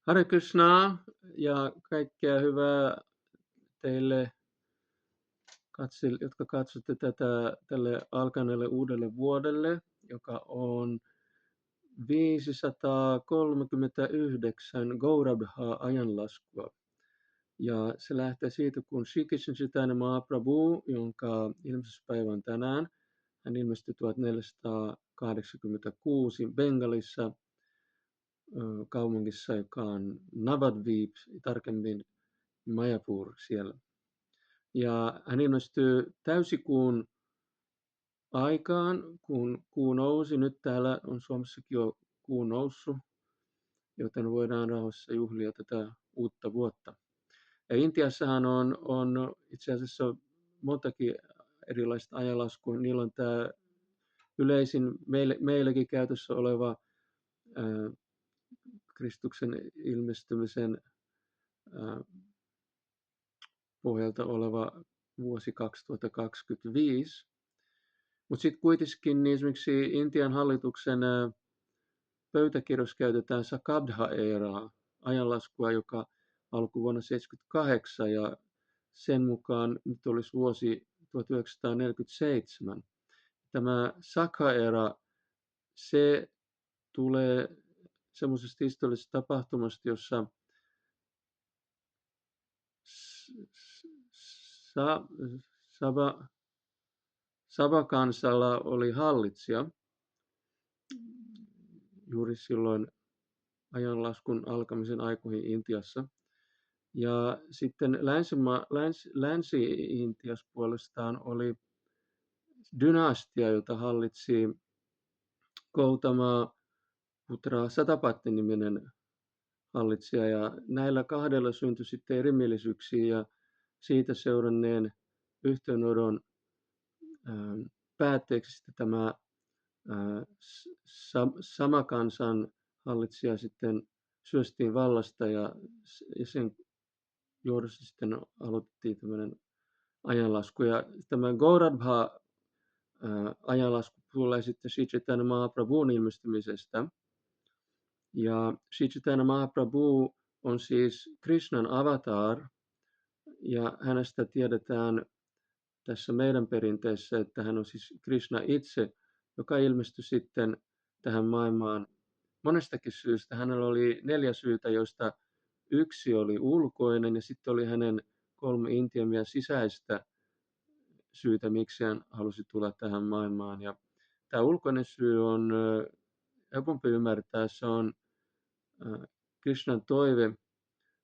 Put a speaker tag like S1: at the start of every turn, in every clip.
S1: Hare Krishna ja kaikkea hyvää teille, jotka katsotte tätä tälle alkaneelle uudelle vuodelle, joka on 539 Gaurabha-ajanlaskua. Ja se lähtee siitä, kun Shri Krishna Chaitanya Mahaprabhu, jonka ilmestyspäivä on tänään, hän ilmestyi 1486 Bengalissa, kaupungissa, joka on Navadvip, tarkemmin Mayapur siellä. Ja hän ilmestyy täysikuun aikaan, kun kuu nousi. Nyt täällä on Suomessakin jo kuu noussut, joten voidaan rauhassa juhlia tätä uutta vuotta. Ja Intiassahan on itse asiassa montakin erilaista ajanlaskua. Niillä on tämä yleisin meilläkin käytössä oleva Kristuksen ilmestymisen pohjalta oleva vuosi 2025. Mutta sitten kuitenkin niin esimerkiksi Intian hallituksen pöytäkirjoissa käytetään Sakabdha-eeraa, ajanlaskua, joka alkoi vuonna 1978 ja sen mukaan nyt olisi vuosi 1947. Tämä Sakha-eera, se tulee semmoisesta historiallisesta tapahtumasta, jossa Saba-kansalla oli hallitsija juuri silloin ajanlaskun alkamisen aikoihin Intiassa. Ja sitten Länsi-Intiassa puolestaan oli dynastia, jota hallitsi Gautama Putra Satapatti-niminen hallitsija. Ja näillä kahdella syntyi sitten erimielisyyksiä ja siitä seuranneen yhteenodon päätteeksi sitten tämä sama kansan hallitsija sitten syöstiin vallasta ja sen johdosta sitten aloitettiin tämmöinen ajanlasku. Ja tämä Gaurabha ajanlasku tulee sitten Shri Chaitanya Mahaprabhun ilmestymisestä. Ja Shri Chaitanya Mahaprabhu on siis Krishnan avatar ja hänestä tiedetään tässä meidän perinteessä, että hän on siis Krishna itse, joka ilmestyi sitten tähän maailmaan monestakin syystä. Hänellä oli 4 syytä, joista yksi oli ulkoinen ja sitten oli hänen 3 intiimiä sisäistä syytä, miksi hän halusi tulla tähän maailmaan. Ja tämä ulkoinen syy on helpompi ymmärtää, se on Krishnan toive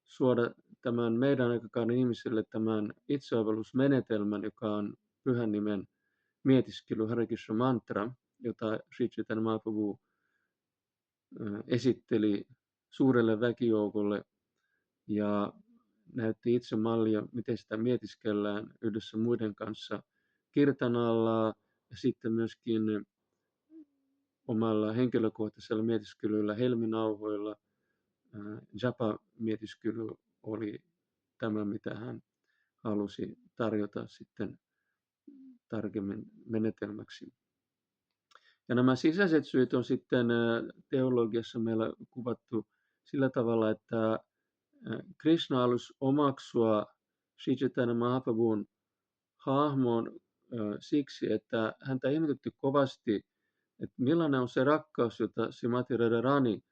S1: suoda tämän meidän aikakauden ihmisille tämän itseovellusmenetelmän, joka on pyhän nimen mietiskely Hare Krishna mantra, jota Sri Chaitanya Mahaprabhu esitteli suurelle väkijoukolle ja näytti itse mallia, miten sitä mietiskellään yhdessä muiden kanssa kirtanalla ja sitten myöskin omalla henkilökohtaisella mietiskelyllä, helminauhoilla. Japa-mietiskely oli tämä, mitä hän halusi tarjota sitten tarkemmin menetelmäksi. Ja nämä sisäiset syyt on sitten teologiassa meillä kuvattu sillä tavalla, että Krishna halusi omaksua Sri Chaitanya Mahaprabhun hahmon siksi, että häntä ihmetytti kovasti, että millainen on se rakkaus, jota Srimati Radharani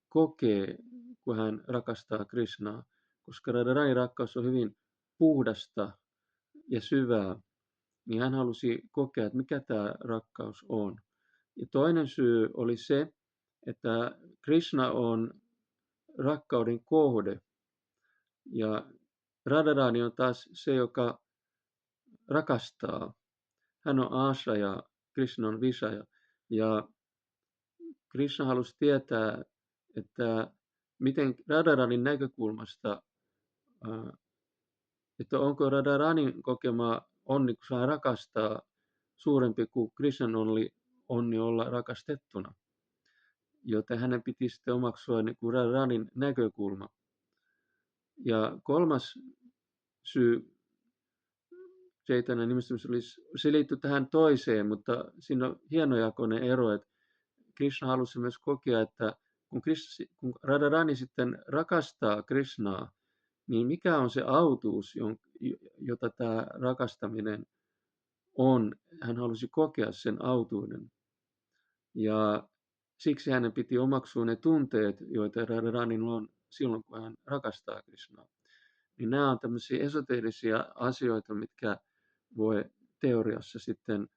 S1: kokee, kun hän rakastaa Krishnaa, koska Radharanin rakkaus on hyvin puhdasta ja syvää, niin hän halusi kokea, että mikä tämä rakkaus on. Ja toinen syy oli se, että Krishna on rakkauden kohde ja Radharani on taas se, joka rakastaa. Hän on Ashraya, Krishna on Vishaya. Ja Krishna halusi tietää, että miten Radharanin näkökulmasta, että onko Radharanin kokema onni, kun hän rakastaa, suurempi kuin Krishnan onni olla rakastettuna. Joten hänen piti sitten omaksua niin kuin Radharanin näkökulma. Ja kolmas syy Chaitanyan nimestymisessä se liittyy tähän toiseen, mutta siinä on hienojakoinen ero, että Krishna halusi myös kokea, että kun Radharani sitten rakastaa Krishnaa, niin mikä on se autuus, jota tämä rakastaminen on? Hän halusi kokea sen autuuden. Ja siksi hänen piti omaksua ne tunteet, joita Radharanilla on silloin, kun hän rakastaa Krishnaa. Niin nämä on tämmöisiä esoteerisia asioita, mitkä voi teoriassa sitten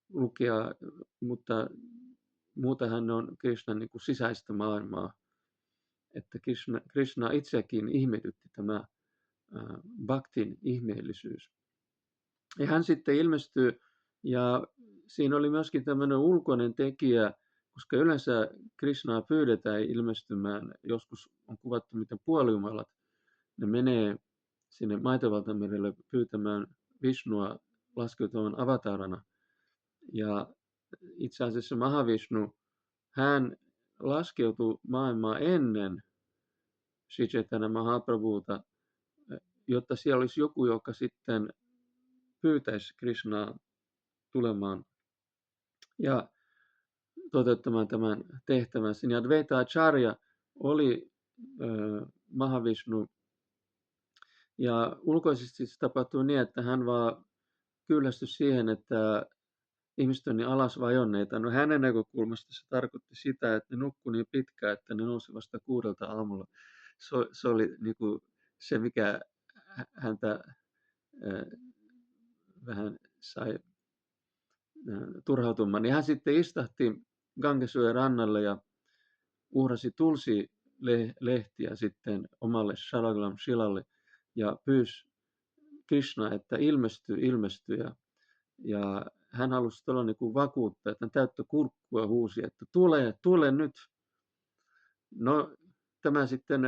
S1: lukea, mutta muutahan on Krishnan niin kuin sisäistä maailmaa. Että Krishna itsekin ihmetytti tämä bhaktin ihmeellisyys. Ja hän sitten ilmestyy, ja siinä oli myöskin tämmöinen ulkoinen tekijä, koska yleensä Krishnaa pyydetään ilmestymään. Joskus on kuvattu, miten puolijumalat, ne menee sinne Maitavaltamerelle pyytämään Vishnua laskeutumaan avatarana. Ja itse asiassa Mahavishnu, hän laskeutui maailmaa ennen Sri Chaitanya Mahaprabhuta, jotta siellä olisi joku, joka sitten pyytäisi Krishnaa tulemaan ja toteuttamaan tämän tehtävän. Ja Advaita Acharya oli Mahavishnu, ja ulkoisesti se tapahtui niin, että hän vaan kyllästyi siihen, että ihmiset on niin alas vajonneita. No hänen näkökulmasta se tarkoitti sitä, että ne nukkui niin pitkään, että ne nousi vasta 6 aamulla. Se oli niin kuin se, mikä häntä vähän sai turhautumaan. Niin hän sitten istahti Gangesjoen rannalle ja uhrasi tulsilehtiä sitten omalle Shalaglam Shilalle ja pyysi Krishna, että ilmesty. Ja hän halusi tuolla niin kuin vakuuttaa, että hän täyttä kurkkua huusi, että tule nyt. No tämä sitten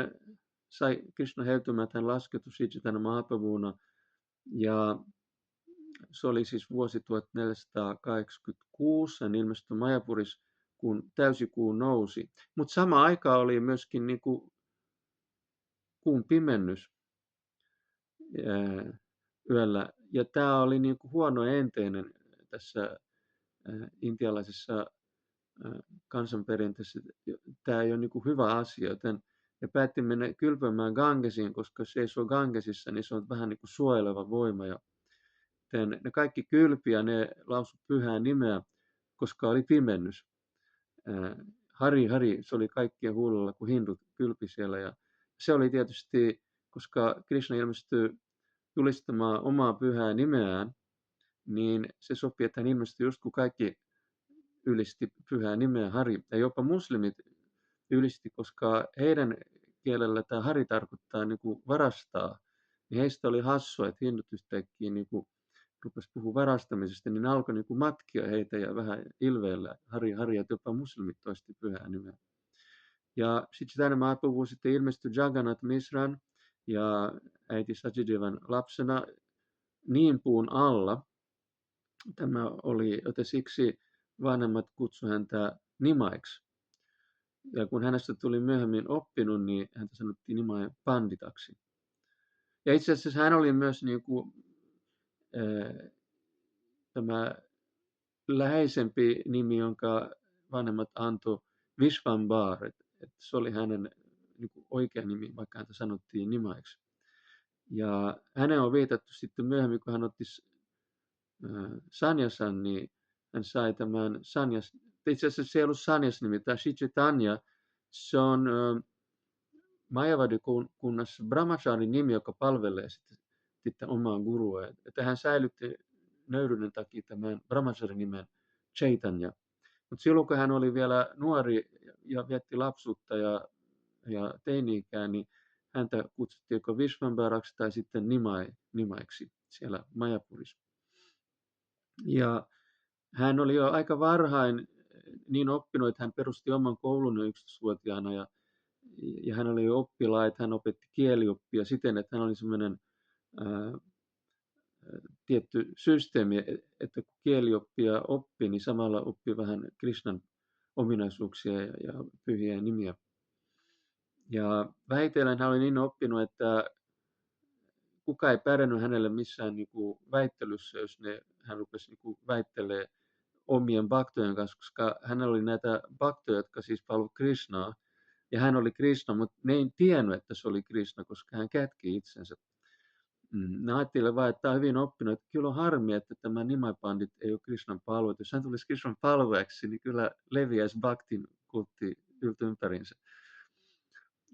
S1: sai Krishna heltymään, että hän laskeutui Chaitanya Mahaprabhuna. Ja se oli siis vuosi 1486, hän ilmestyi Majapuris, kun täysikuu nousi. Mutta sama aika oli myöskin niin kuin kuun pimennys yöllä. Ja tämä oli niin kuin huono enteinen tässä intialaisessa kansanperinteessä. Tämä ei ole niin kuin hyvä asia, joten he päätti mennä kylpemään Gangesiin, koska jos ei se ole Gangesissa, niin se on vähän niin kuin suojeleva voima. Ja ne kaikki kylpi ja ne lausu pyhää nimeä, koska oli pimennys. Hari, se oli kaikkien huulilla, kun hindut kylpi siellä. Ja se oli tietysti, koska Krishna ilmestyi julistamaan omaa pyhää nimeään, niin se sopii, että hän ilmestyi just kun kaikki ylisti pyhää nimeä Hari. Ja jopa muslimit ylisti, koska heidän kielellä tämä Hari tarkoittaa niin kuin varastaa. Niin heistä oli hassua, että hindut yhtäkkiä niin kuin rupesi puhua varastamisesta, niin ne alkoi niin kuin matkia heitä ja vähän ilveellä. Hari, että jopa muslimit toisti pyhää nimeä. Ja sitten Chaitanya Mahaprabhu sitten ilmestyi Jagannath Misran ja äiti Sachidevan lapsena niinpuun alla. Tämä oli, joten siksi vanhemmat kutsuivat häntä Nimaiksi. Ja kun hänestä tuli myöhemmin oppinut, niin häntä sanottiin Nimai Panditaksi. Ja itse asiassa hän oli myös niin kuin, tämä läheisempi nimi, jonka vanhemmat antoi, Vishvambar. Että se oli hänen niin kuin oikea nimi, vaikka häntä sanottiin Nimaiksi. Ja hänen on viitattu sitten myöhemmin, kun hän otti sanyasan, niin hän sai tämän sanjas. Itse asiassa se ei ollut sanjas nimi, tämä Sri Chaitanya, se on Mayavadi-kunnassa brahmacharin nimi, joka palvelee sitten omaa gurua. Että hän säilytti nöyryyden takia tämän brahmacharin nimen Chaitanya. Mutta silloin kun hän oli vielä nuori ja vietti lapsuutta ja teini-ikää, niin häntä kutsuttiin joko Vishvambaraksi tai sitten Nimaiksi siellä Mayapurissa. Ja hän oli jo aika varhain niin oppinut, että hän perusti oman koulun jo 11-vuotiaana ja hän oli jo oppilaat, hän opetti kielioppia siten, että hän oli semmoinen tietty systeemi, että kun kielioppia oppi, niin samalla oppi vähän Krishnan ominaisuuksia ja pyhiä nimiä. Ja vähitellen hän oli niin oppinut, että kukaan ei pärjännyt hänelle missään niin kuin väittelyssä, jos hän rupesi niin kuin väittelemään omien baktojen kanssa, koska hänellä oli näitä baktoja, jotka siis palvelivat Krishnaa, ja hän oli Krishna, mutta ne ei tiennyt, että se oli Krishna, koska hän kätki itsensä. Ne ajattelivat vain, että tämä on hyvin oppinut, että kyllä on harmi, että tämä Nimai Pandit ei ole Krishnan palvelija. Jos hän tulisi Krishnan palvelujaksi, niin kyllä leviäisi Bhaktin kultti ympäriinsä.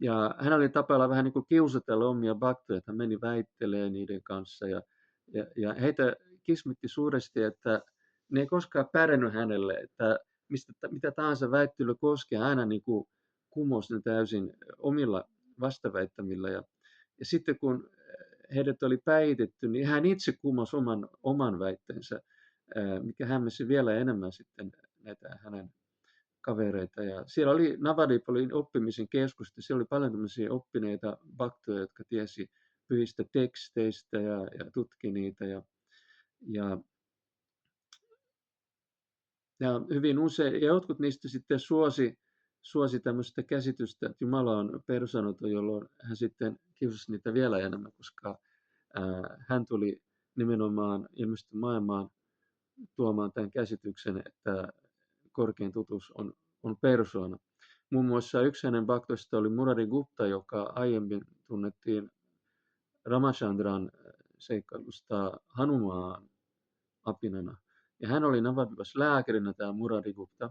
S1: Ja hän oli tapella vähän niin kuin kiusatella omia bakteja, että hän meni väittelemään niiden kanssa. Ja heitä kismitti suuresti, että ne ei koskaan pärjännyt hänelle, että mitä tahansa väittely koskee, hän aina niin kuin kumosi ne täysin omilla vastaväittämillä. Ja sitten kun heidät oli päihitetty, niin hän itse kumosi oman väitteensä, mikä hämmäsi vielä enemmän sitten näitä hänen kavereita. Ja siellä oli Navadip oli oppimisen keskus, siellä oli paljon tämmöisiä oppineita baktoja, jotka tiesi pyhistä teksteistä ja tutki niitä. Ja hyvin usein, ja jotkut niistä sitten suosi tämmöistä käsitystä, että Jumala on persoonalta, jolloin hän sitten kiusasi niitä vielä enemmän, koska hän tuli nimenomaan ilmeisesti maailmaan tuomaan tämän käsityksen, että korkein totuus on persoona. Muun muassa yksi hänen baktoista oli Murari Gupta, joka aiemmin tunnettiin Ramachandran seikkailusta Hanumaan apinana. Ja hän oli Navadvipas lääkärinä, tämä Murari Gupta.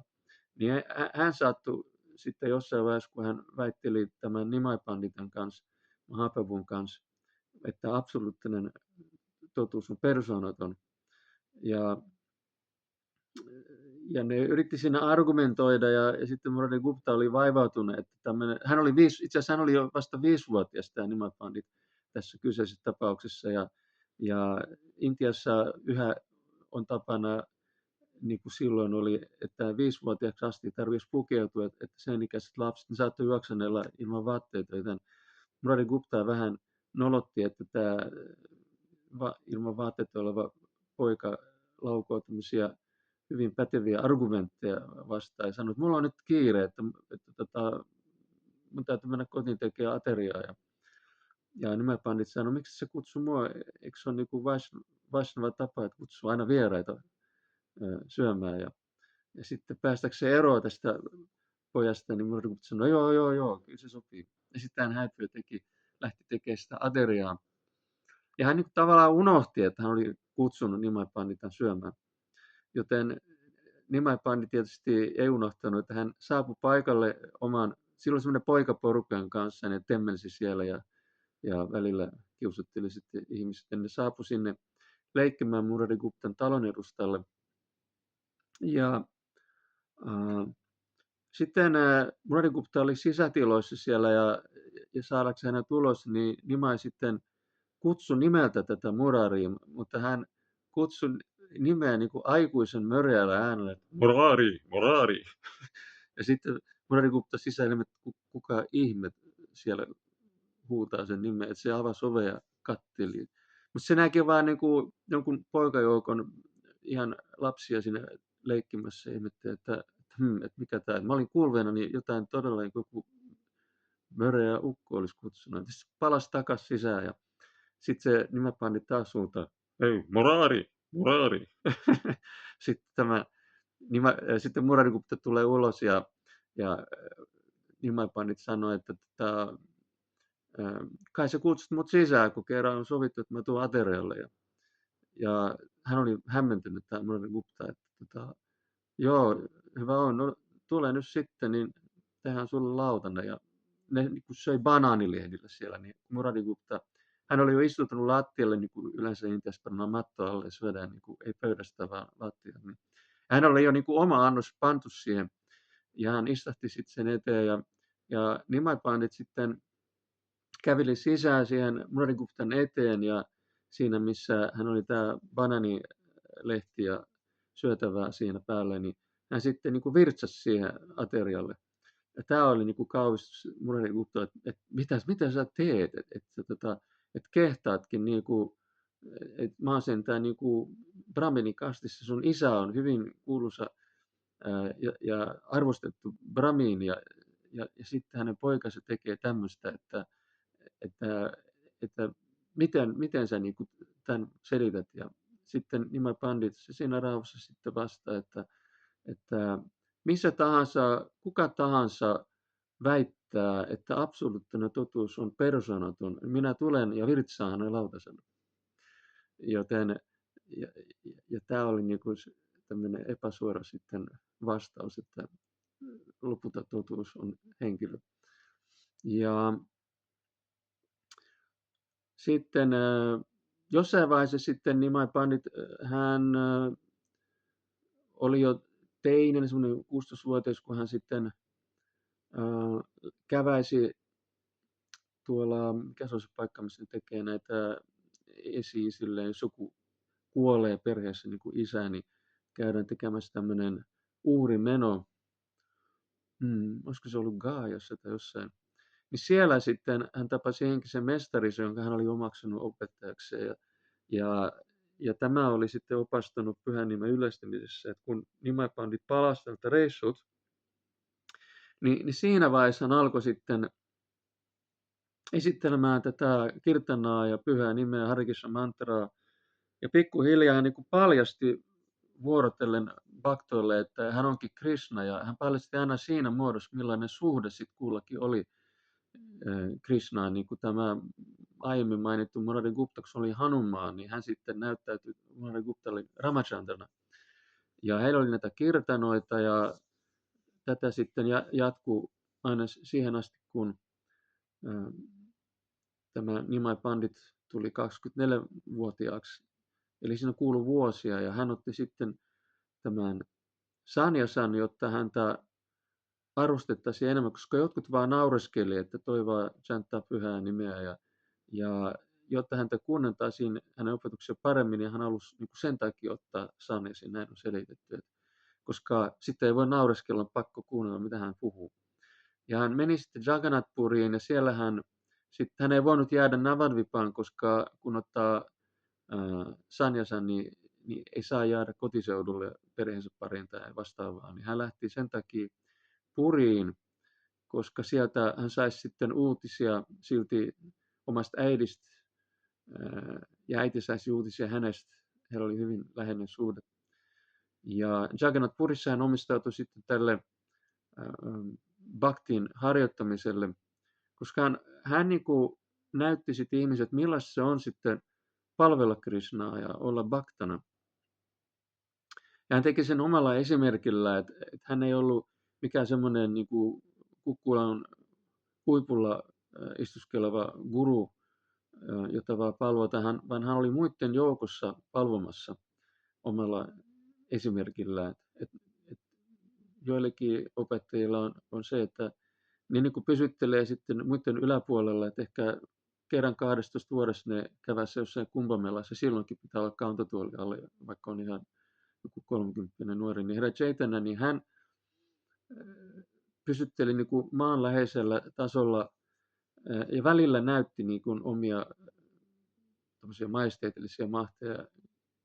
S1: Niin hän saattoi sitten jossain vaiheessa, kun hän väitteli tämän Nimai Panditan kanssa, Mahaprabhun kanssa, että absoluuttinen totuus on persoonaton. Ja ne yritti siinä argumentoida, ja sitten Murari Gupta oli vaivautunut, että hän oli itse asiassa hän oli jo vasta 5-vuotias tämä Nimai Pandit tässä kyseisessä tapauksessa, ja Intiassa yhä on tapana, niin kuin silloin oli, että 5-vuotiaaksi asti tarvitsisi pukeutua, että sen ikäiset lapset ne saattoi juoksenella ilman vaatteita, joten Murari Gupta vähän nolotti, että tämä ilman vaatteita oleva poika laukoo tämmöisiä hyvin päteviä argumentteja vastaan ja sanoi, että mulla on nyt kiire, että mun täytyy mennä kotiin tekemään ateriaa. Ja Nimai Pandit sanoi, no miksi se kutsuu mua, eikö se ole niin kuin Vaishnava tapa, että kutsuu aina vieraita syömään. Ja sitten päästäkseen eroa tästä pojasta, niin Murari Gupta sanoi, joo, kyllä se sopii. Ja sitten hän häipyi ja lähti tekemään sitä ateriaa. Ja hän niin tavallaan unohti, että hän oli kutsunut Nimai Panditan syömään. Joten Nimai Pandit tietysti ei unohtanut, että hän saapui paikalle silloin semmoinen poikaporukan kanssa, ne temmelsi siellä ja välillä kiusotteli sitten ihmiset. Ja ne saapui sinne leikkimään Murari Guptan talon edustalle. Ja sitten Murari Gupta oli sisätiloissa siellä ja saadakseen hänet ulos, niin Nimai sitten kutsui nimeltä tätä Muraria, mutta hän kutsui nimeä niin kuin aikuisen möreällä äänellä, että Murari. Ja sitten Murari Gupta sisäili, että kuka ihme siellä huutaa sen nimen, että se avasi ovea ja katteli. Mutta se näki vaan niin kuin jonkun poikajoukon ihan lapsia siinä leikkimässä ja ihmetteli, että mikä tämä. Mä olin kuulleena niin jotain todella niin kuin joku möreä ukko olisi kutsunut. Se palasi takaisin sisään ja sitten se Nimai Pandit taas suuntaan, hei, Murari. Sitten Murari Gupta tulee ulos ja Nimai Pandit sanoi, että kai sä kutsut mut sisään, kun kerran on sovittu, että mä tuun aterialle. Ja hän oli hämmentynyt, tämä Murari Gupta, että joo, hyvä on, no tule nyt sitten, niin tehdään sulle lautanen. Ja ne niin söi banaanilehdillä siellä, niin Murari Gupta, hän oli jo istutunut lattialle, niin kuin yleensä Intiassa pannaan matto alle ja syödään, niin kuin, ei pöydästä vaan lattialle. Niin hän oli jo niin kuin oma annos pantu siihen, ja hän istahti sitten sen eteen, ja Nimai Pandit sitten käveli sisään siihen Murari Guptan eteen, ja siinä missä hän oli tämä banaanilehti ja syötävää siinä päällä, niin hän sitten niin kuin virtsasi siihen aterialle. Ja tämä oli niin kuin kauhistus Murari Gupta, että mitä sä teet, että kehtaatkin, niin kuin, että mä oon sentään niin kuin brahminikastissa, sun isä on hyvin kuuluisa ja arvostettu brahmin, ja sitten hänen poikansa tekee tämmöistä, että miten sä niin kuin tämän selität. Ja sitten Nimai Pandit se siinä rauhassa sitten vastaa, että missä tahansa, kuka tahansa väittää, että absoluuttinen totuus on persoonaton, minä tulen ja virtsaan hänen lautasella. Joten, ja tämä oli niin kuin tämmöinen epäsuora sitten vastaus, että lopulta totuus on henkilö. Ja sitten jossain vaiheessa sitten Nimai Pandit, hän oli jo teinen, semmoinen 16-vuotias, kun hän sitten käväisi tuolla, mikä se on se paikka, missä ne tekee näitä esi-isilleen, jos joku kuolee perheessä niin kuin isä, niin käydään tekemässä tämmöinen uhrimeno. Olisiko se ollut Gaajassa tai jossain. Niin siellä sitten hän tapasi henkisen mestarinsa, jonka hän oli omaksunut opettajakseen. Ja tämä oli sitten opastanut Pyhän Nimen yleistämisessä, että kun Nimai Pandit palasi tältä reissut, niin siinä vaiheessa hän alkoi sitten esittelemään tätä kirtanaa ja Pyhää Nimeä, Hare Krishna mantraa. Ja pikkuhiljaa hän niin kuin paljasti vuorotellen baktoille, että hän onkin Krishna, ja hän paljasti aina siinä muodossa, millainen suhde sitten kullakin oli Krishnaan, niin kuin tämä aiemmin mainittu Murari Gupta, kun oli Hanumaan, niin hän sitten näyttäytyi Murari Guptalle Ramachandrana. Ja heillä oli näitä kirtanoita, ja tätä sitten jatkuu aina siihen asti, kun tämä Nimai Pandit tuli 24-vuotiaaksi. Eli siinä kuului vuosia, ja hän otti sitten tämän sanjasan, jotta häntä arvostettaisiin enemmän, koska jotkut vaan naureskeli, että toi vaan chanttaa Pyhää Nimeä, ja jotta häntä kuunneltaisiin hänen opetuksia paremmin, niin hän halusi niin sen takia ottaa sanjasin, näin on selitetty, koska sitten ei voi naureskella, on pakko kuunnella, mitä hän puhuu. Ja hän meni sitten Jagannath-puriin, ja siellä hän ei voinut jäädä Navadvipaan, koska kun ottaa sanjasan, niin ei saa jäädä kotiseudulle perheensä pariin tai vastaavaa, niin hän lähti sen takia Puriin, koska sieltä hän saisi sitten uutisia silti omasta äidistä, ja äiti saisi uutisia hänestä. Heillä oli hyvin läheinen suhde. Ja Jagannath Purissa hän omistautui sitten tälle bhaktin harjoittamiselle, koska hän niin kuin näytti sitten ihmiset, millaista se on sitten palvella Krishnaa ja olla bhaktana. Ja hän teki sen omalla esimerkillä, että hän ei ollut mikään semmoinen niin kuin kukkulan huipulla istuskeleva guru, jota vaan palvotaan, vaan hän oli muiden joukossa palvomassa omalla esimerkillään. Joillekin opettajilla on se, että ne niin kuin pysyttelee sitten muiden yläpuolella, että ehkä kerran 12 vuodessa ne kävässä jossain kumpamelassa, silloinkin pitää olla kantatuoli alle, vaikka on ihan joku 30 nuori, niin herra Chaitanya, niin hän pysytteli niin kuin maanläheisellä tasolla ja välillä näytti niin kuin omia majesteetillisia mahteja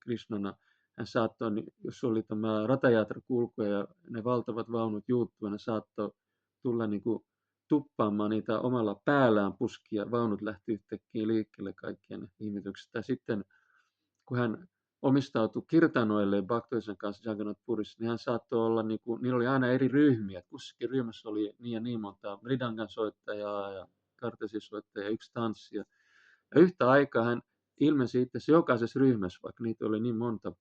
S1: Krishnana. Hän saattoi, jos oli tämä ratajatra kulkua ja ne valtavat vaunut juuttua, ne saattoi tulla niin kuin tuppaamaan niitä omalla päällään puskia. Vaunut lähti yhtäkkiä liikkeelle kaikkien ihmetyksestä. Sitten kun hän omistautui kirtanoille Bhaktoisen kanssa Jagannath Purissa, niin hän saattoi olla, niin kuin, niillä oli aina eri ryhmiä. Kussakin ryhmässä oli niin ja niin monta mridangan soittajaa ja kartesisoittajaa ja yksi tanssija. Ja yhtä aikaa hän ilmensi itse jokaisessa ryhmässä, vaikka niitä oli niin monta.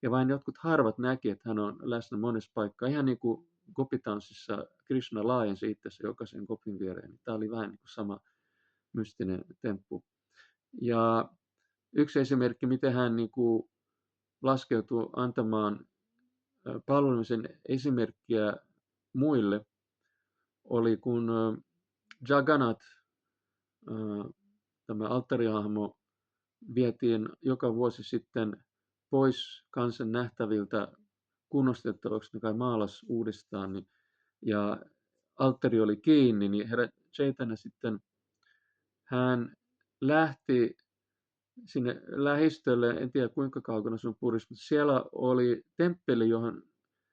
S1: Ja vain jotkut harvat näki, että hän on läsnä monessa paikkaa. Ihan niin kuin gopitanssissa Krishna laajensi itsensä jokaisen gopin viereen. Tämä oli vähän niin kuin sama mystinen temppu. Ja yksi esimerkki, miten hän niin kuin laskeutui antamaan palvelemisen esimerkkiä muille, oli kun Jagannath, tämä alttarihahmo, vietiin joka vuosi sitten pois kansan nähtäviltä kunnostettavaksi, ne kai maalas uudestaan, ja alttari oli kiinni, niin herra Chaitanya sitten, hän lähti sinne lähistölle, en tiedä kuinka kaukana se on Purissa, mutta siellä oli temppeli, johon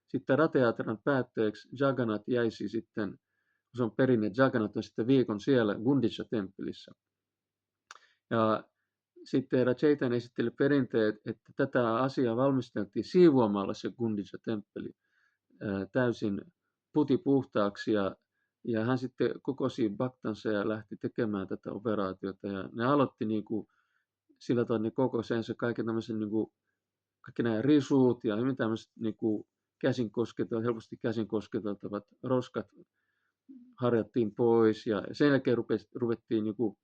S1: sitten ratajatran päätteeksi Jagannath jäisi sitten, se on perinne, Jagannath on sitten viikon siellä Gundicha-temppelissä. Ja sitten herra Chaitanya esitteli perinteet, että tätä asiaa valmisteltiin siivoamalla se Gundija-temppeli täysin putipuhtaaksi ja hän sitten kokosi baktansa ja lähti tekemään tätä operaatiota ja ne aloitti niin kuin sillä tavalla, ne kokosi ensin kaiken tämmöisen niin kuin, kaikki nämä risut ja hyvin tämmöiset niin kuin helposti käsin kosketeltavat roskat harjattiin pois ja sen jälkeen ruvettiin niin kuin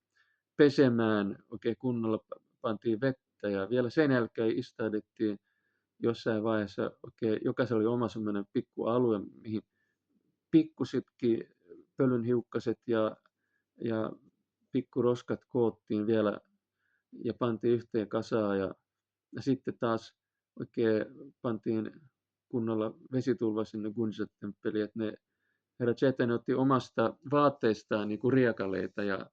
S1: pesemään oikein kunnolla, pantiin vettä ja vielä sen jälkeen istaudettiin jossain vaiheessa oikein, jokaisella oli oma semmoinen pikku alue, mihin pikkusitkin pölynhiukkaset ja pikkuroskat koottiin vielä ja pantiin yhteen kasaan ja sitten taas oikein pantiin kunnolla vesitulva sinne Gunja-temppeliin, että ne herra Chaitanya otti omasta vaatteistaan niin kuin riekaleita ja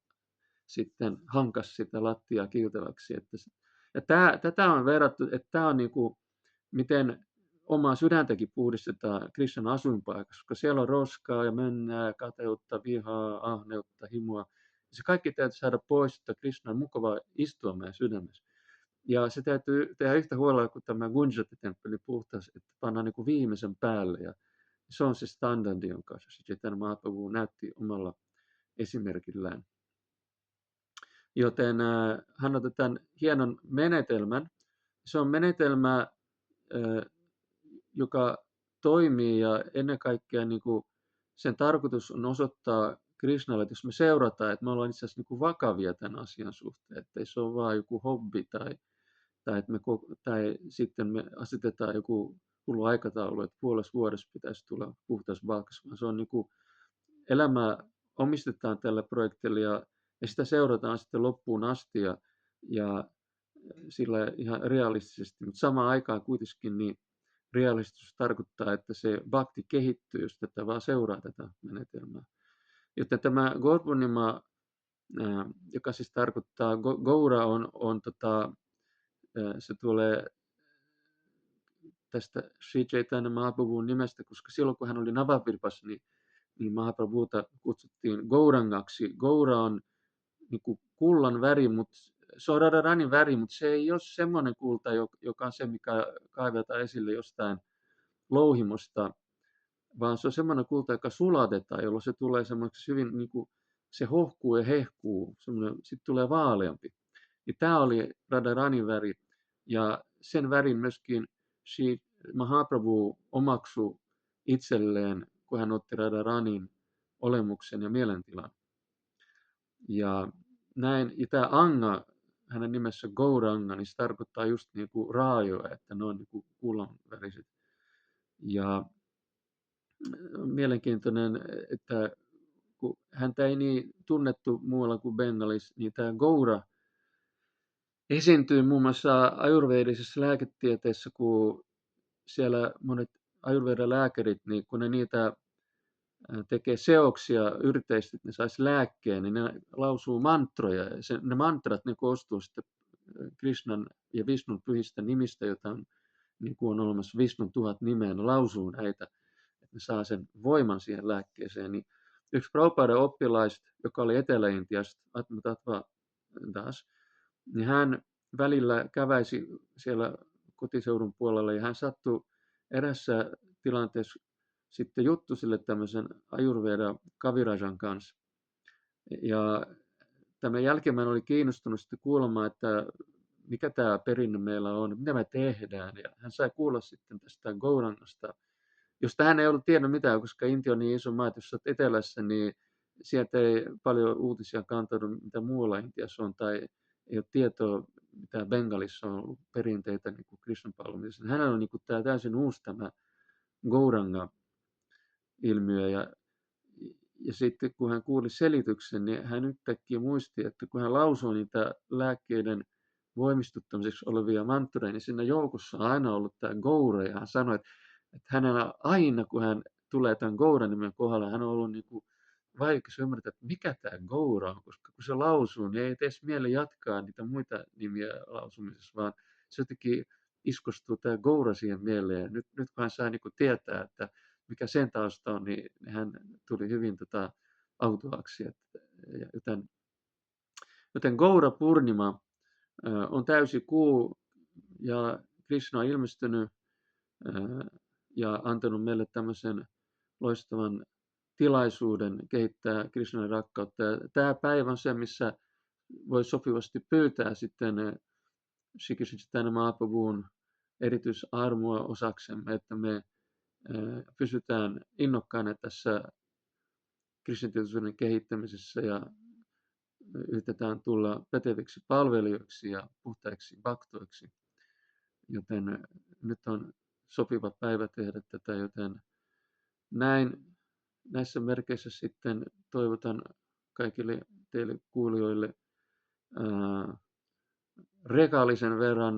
S1: sitten hankas sitä lattiaa kiiltäväksi. Ja tätä on verrattu, että tämä on niin kuin, miten omaa sydäntäkin puhdistetaan Krishnan asuinpaikassa, koska siellä on roskaa ja mönnää, kateutta, vihaa, ahneutta, himoa. Ja se kaikki täytyy saada pois, että Krishna on mukava istua meidän sydämessä. Ja se täytyy tehdä yhtä huolella kuin tämä Gunjati-temppeli puhtaus, että pannaan niin kuin viimeisen päälle. Ja se on se standardi, jonka Chaitanya Mahaprabhu näytti omalla esimerkillään. Joten hän otti tämän hienon menetelmän. Se on menetelmä, joka toimii ja ennen kaikkea niin kuin sen tarkoitus on osoittaa Krishnalle, että jos me seurataan, että me ollaan itse asiassa niin kuin vakavia tämän asian suhteen, että ei se ole vain joku hobby tai sitten me asetetaan joku hullu aikataulu, että puolessa vuodessa pitäisi tulla puhtaus valkas, vaan se on niin kuin elämää omistetaan tällä projektilla ja sitä seurataan sitten loppuun asti ja sillä ihan realistisesti, mutta samaan aikaan kuitenkin niin realistisuus tarkoittaa, että se bhakti kehittyy, jos tätä vaan seuraa tätä menetelmää. Joten tämä Gaur Purnima, joka siis tarkoittaa, Gaura se tulee tästä Sri Chaitanya Mahaprabhun nimestä, koska silloin kun hän oli Navavirpas, niin Mahaprabhuta kutsuttiin Gourangaksi. Goura on niin kuin kullan väri, mutta se on Radharanin väri, mutta se ei ole semmoinen kulta, joka on se, mikä kaivetaan esille jostain louhimosta, vaan se on semmoinen kulta, joka sulatetaan, jolloin se tulee semmoiseksi hyvin, niin kuin, se hohkuu ja hehkuu, sitten tulee vaaleampi. Ja tämä oli Radharanin väri, ja sen värin myöskin Mahaprabhu omaksui itselleen, kun hän otti Radharanin olemuksen ja mielentilan. Ja näin, ja tämä Anga, hänen nimessä Gauranga, niin se tarkoittaa just niin kuin raajoa, että ne on niin kuin kullanväriset. Ja mielenkiintoinen, että kun häntä ei niin tunnettu muualla kuin Bengalissa, niin tämä Gaura esiintyy muun muassa ajurvedisessa lääketieteessä, kun siellä monet ajurvedan lääkärit, niin kun ne niitä tekee seoksia yriteistä, että ne saisi lääkkeen, niin ne lausuu mantroja. Ja ne mantrat ne koostuu sitten Krishnan ja Vishnun pyhistä nimistä, joita on, niin kuin on olemassa Vishnun 1000 nimeä, ne lausuu näitä, että ne saa sen voiman siihen lääkkeeseen. Niin yksi Prabhupadan oppilaista, joka oli Etelä-Intiasta, Atma Tattva Das, niin hän välillä käväisi siellä kotiseudun puolella ja hän sattui erässä tilanteessa sitten juttu sille tämmöisen Ayurveda Kavirajan kanssa. Ja tämä jälkimmäinen oli kiinnostunut sitten kuulemaan, että mikä tämä perinne meillä on, mitä me tehdään. Ja hän sai kuulla sitten tästä Gaurangasta, josta hän ei ollut tiennyt mitään, koska Intia on niin iso maa, että jos olet etelässä, niin sieltä ei paljon uutisia kantaudu, mitä muualla Intiassa on, tai ei ole tietoa, mitä Bengalissa on ollut perinteitä niin kuin Krishnan palvelumisessa. Hänellä on niin kuin tämä täysin uusi tämä Gauranga-ilmiö, ja sitten kun hän kuuli selityksen, niin hän yhtäkkiä muisti, että kun hän lausui niitä lääkkeiden voimistuttamiseksi olevia mantreja, niin siinä joukossa on aina ollut tämä Gaura, ja hän sanoi, että hänellä aina, kun hän tulee tämän Gaura-nimen kohdalla, hän on ollut niin kuin vaikea ymmärtää, että mikä tämä Gaura on, koska kun se lausuu, niin ei edes mieli jatkaa niitä muita nimiä lausumisessa, vaan se jotenkin iskostuu tämä Gaura siihen mieleen. Ja nyt kun hän sai niin kuin tietää, että mikä sen tausta on, niin hän tuli hyvin autuaaksi. Joten Gaura Purnima On täysi kuu ja Krishna on ilmestynyt ja antanut meille tämmöisen loistavan tilaisuuden kehittää Krishnan rakkautta. Ja tämä päivä on se, missä voi sopivasti pyytää sitten Shri Krishna Chaitanya Mahaprabhun erityisarmoa osaksemme, että me pysytään innokkaana tässä kristintietoisuuden kehittämisessä ja yritetään tulla päteviksi palvelijoiksi ja puhtaiksi baktoiksi. Joten nyt on sopiva päivä tehdä tätä, joten näissä merkeissä sitten toivotan kaikille teille kuulijoille rekaalisen verran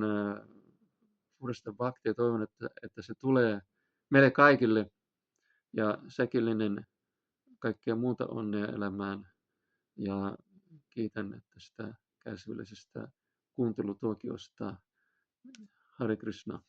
S1: puhdasta bhaktia. Toivon, että se tulee meille kaikille ja säkillinen kaikkea muuta onnea elämään. Ja kiitän tästä kärsivällisestä kuuntelutuokiosta. Hare Krishna.